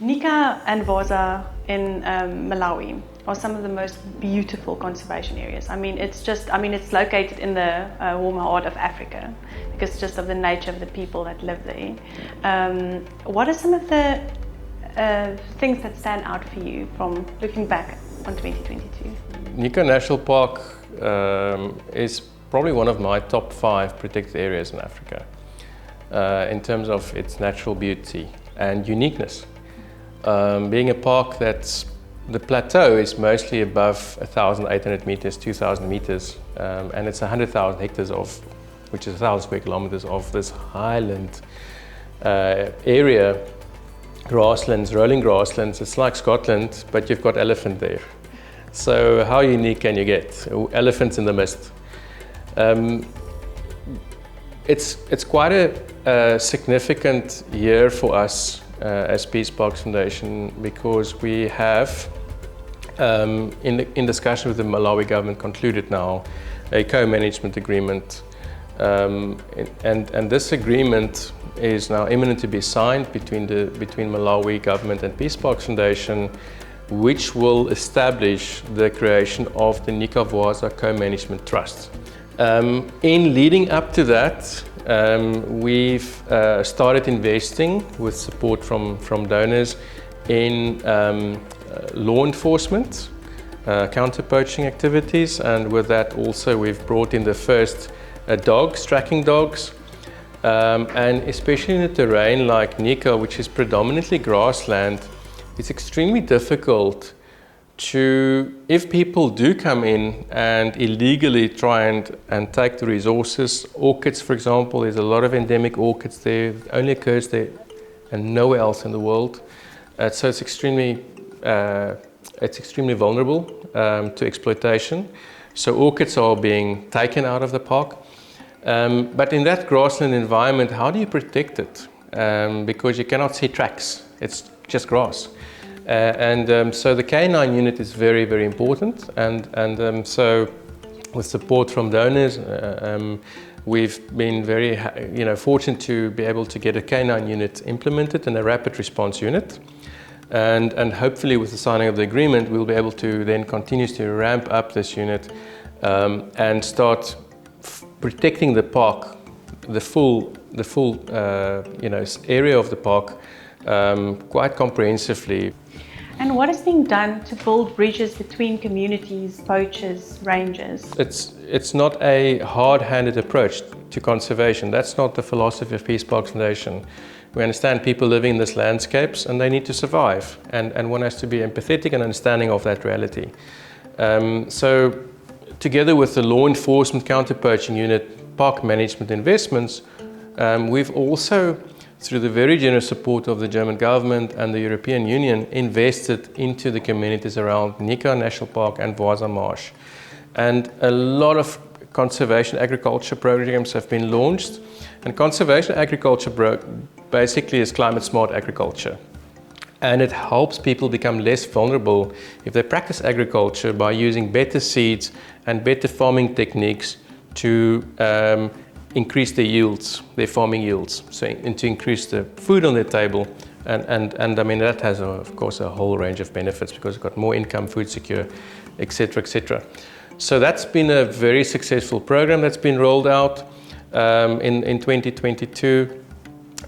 Nyika and Vwaza in Malawi are some of the most beautiful conservation areas. It's located in the warmer heart of Africa because just of the nature of the people that live there. What are some of the things that stand out for you from looking back on 2022? Nyika National Park is probably one of my top 5 protected areas in Africa in terms of its natural beauty and uniqueness. Being a park the plateau is mostly above 1,800 meters, 2,000 meters, and it's 100,000 hectares which is 1,000 square kilometers of this highland area, grasslands, rolling grasslands. It's like Scotland, but you've got elephant there. So how unique can you get? Elephants in the mist. It's quite a significant year for us as Peace Parks Foundation because we have, in discussion with the Malawi government, concluded now a co-management agreement, and this agreement is now imminent to be signed between Malawi government and Peace Parks Foundation, which will establish the creation of the Nyika Vwaza Co-Management Trust. In leading up to that, we've started investing with support from donors in law enforcement, counter-poaching activities, and with that also we've brought in the first tracking dogs, and especially in a terrain like Nyika, which is predominantly grassland, it's extremely difficult if people do come in and illegally try and take the resources. Orchids, for example, there's a lot of endemic orchids there. It only occurs there and nowhere else in the world. So it's extremely vulnerable to exploitation. So orchids are being taken out of the park. But in that grassland environment, how do you protect it? Because you cannot see tracks. It's just grass. So the canine unit is very, very important, and so with support from donors, we've been very fortunate to be able to get a canine unit implemented and a rapid response unit, and hopefully with the signing of the agreement we'll be able to then continue to ramp up this unit and start protecting the park, the full area of the park quite comprehensively. And what is being done to build bridges between communities, poachers, rangers? It's not a hard-handed approach to conservation. That's not the philosophy of Peace Parks Foundation. We understand people living in these landscapes and they need to survive, and one has to be empathetic and understanding of that reality. So together with the law enforcement counter-poaching unit, park management investments, we've also, through the very generous support of the German government and the European Union, invested into the communities around Nyika National Park and Vwaza Marsh. And a lot of conservation agriculture programs have been launched. And conservation agriculture basically is climate smart agriculture. And it helps people become less vulnerable if they practice agriculture by using better seeds and better farming techniques to increase their yields, their farming yields, and to increase the food on their table. And that has, of course, a whole range of benefits because it's got more income, food secure, etc., etc. So that's been a very successful program that's been rolled out in 2022.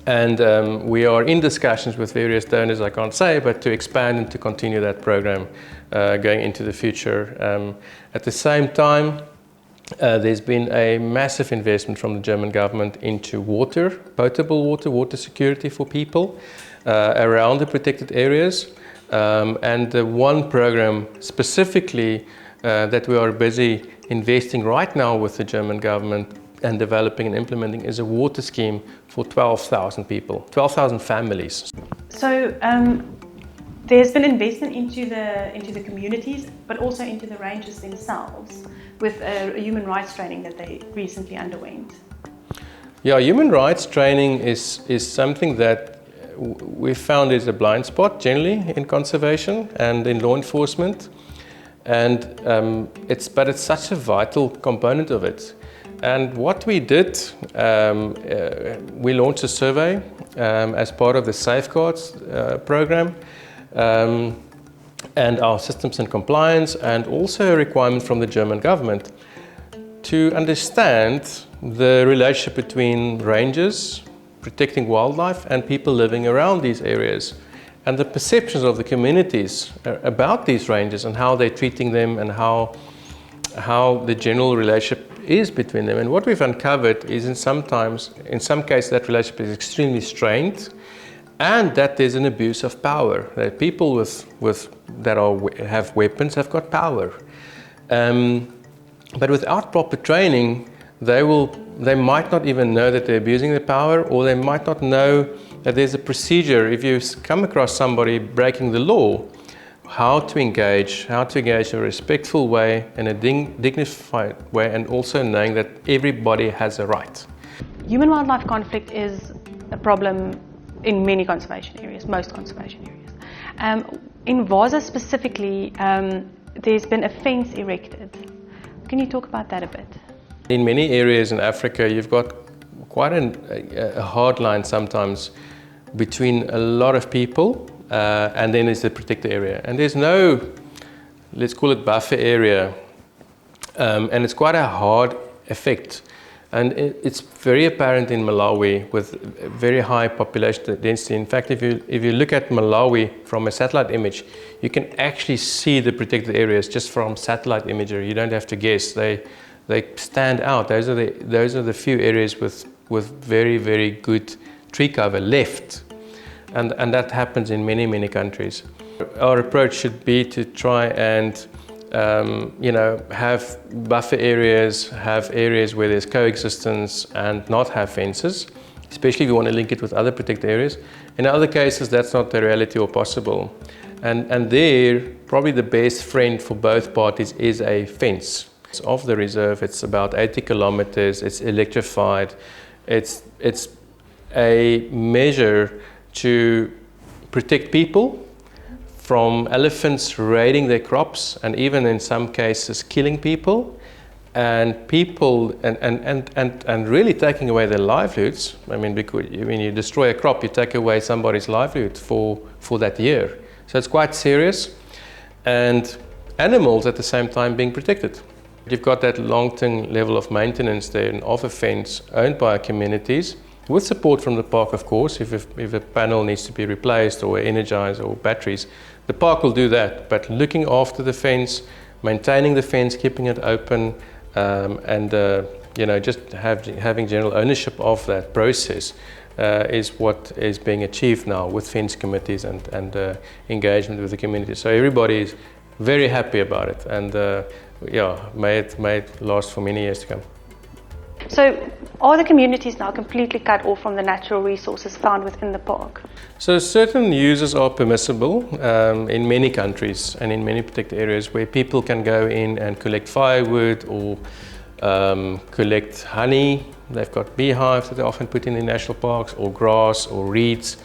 And we are in discussions with various donors, I can't say, but to expand and to continue that program going into the future. At the same time, there's been a massive investment from the German government into water, potable water, water security for people around the protected areas. And the one program specifically that we are busy investing right now with the German government and developing and implementing is a water scheme for 12,000 people, 12,000 families. So there's been investment into the communities, but also into the rangers themselves, with a human rights training that they recently underwent. Yeah, human rights training is something that we found is a blind spot generally in conservation and in law enforcement, and it's such a vital component of it. And what we did, we launched a survey as part of the safeguards program, and our systems and compliance, and also a requirement from the German government to understand the relationship between rangers protecting wildlife and people living around these areas, and the perceptions of the communities about these rangers and how they're treating them, and how the general relationship is between them. And what we've uncovered is in some cases that relationship is extremely strained, and that there's an abuse of power. That people have weapons have got power, but without proper training, they might not even know that they're abusing the power, or they might not know that there's a procedure. If you come across somebody breaking the law, how to engage in a respectful way, in a dignified way, and also knowing that everybody has a right. Human-wildlife conflict is a problem in many conservation areas, most conservation areas. In Vwaza specifically, there's been a fence erected. Can you talk about that a bit? In many areas in Africa, you've got quite a hard line sometimes between a lot of people, and then there's the protected area. And there's no, let's call it buffer area, and it's quite a hard effect. And it's very apparent in Malawi with very high population density. In fact, if you look at Malawi from a satellite image, you can actually see the protected areas just from satellite imagery. You don't have to guess. They stand out. Those are the few areas with very, very good tree cover left. And that happens in many, many countries. Our approach should be to try and have buffer areas, have areas where there's coexistence, and not have fences, especially if you want to link it with other protected areas. In other cases, that's not the reality or possible. And there, probably the best friend for both parties is a fence. It's off the reserve, it's about 80 kilometers, it's electrified. It's a measure to protect people from elephants raiding their crops, and even in some cases killing people, and really taking away their livelihoods. I mean, because when you destroy a crop, you take away somebody's livelihood for that year. So it's quite serious, and animals at the same time being protected. You've got that long-term level of maintenance there and of a fence owned by communities, with support from the park, of course. If a panel needs to be replaced or energized or batteries, the park will do that. But looking after the fence, maintaining the fence, keeping it open, and just having general ownership of that process is what is being achieved now with fence committees and engagement with the community. So everybody is very happy about it, and may it last for many years to come. So are the communities now completely cut off from the natural resources found within the park? So certain uses are permissible in many countries and in many protected areas, where people can go in and collect firewood or collect honey. They've got beehives that they often put in the national parks, or grass or reeds.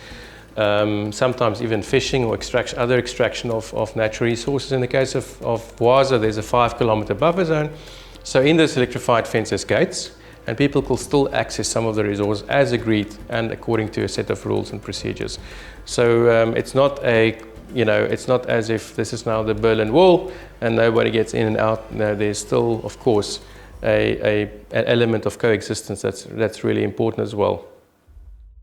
Sometimes even fishing or other extraction of natural resources. In the case of Vwaza, there's a 5-kilometer buffer zone. So in this electrified fence, there's gates, and people can still access some of the resources as agreed and according to a set of rules and procedures. So it's not it's not as if this is now the Berlin Wall and nobody gets in and out. No, there's still, of course, an element of coexistence that's really important as well.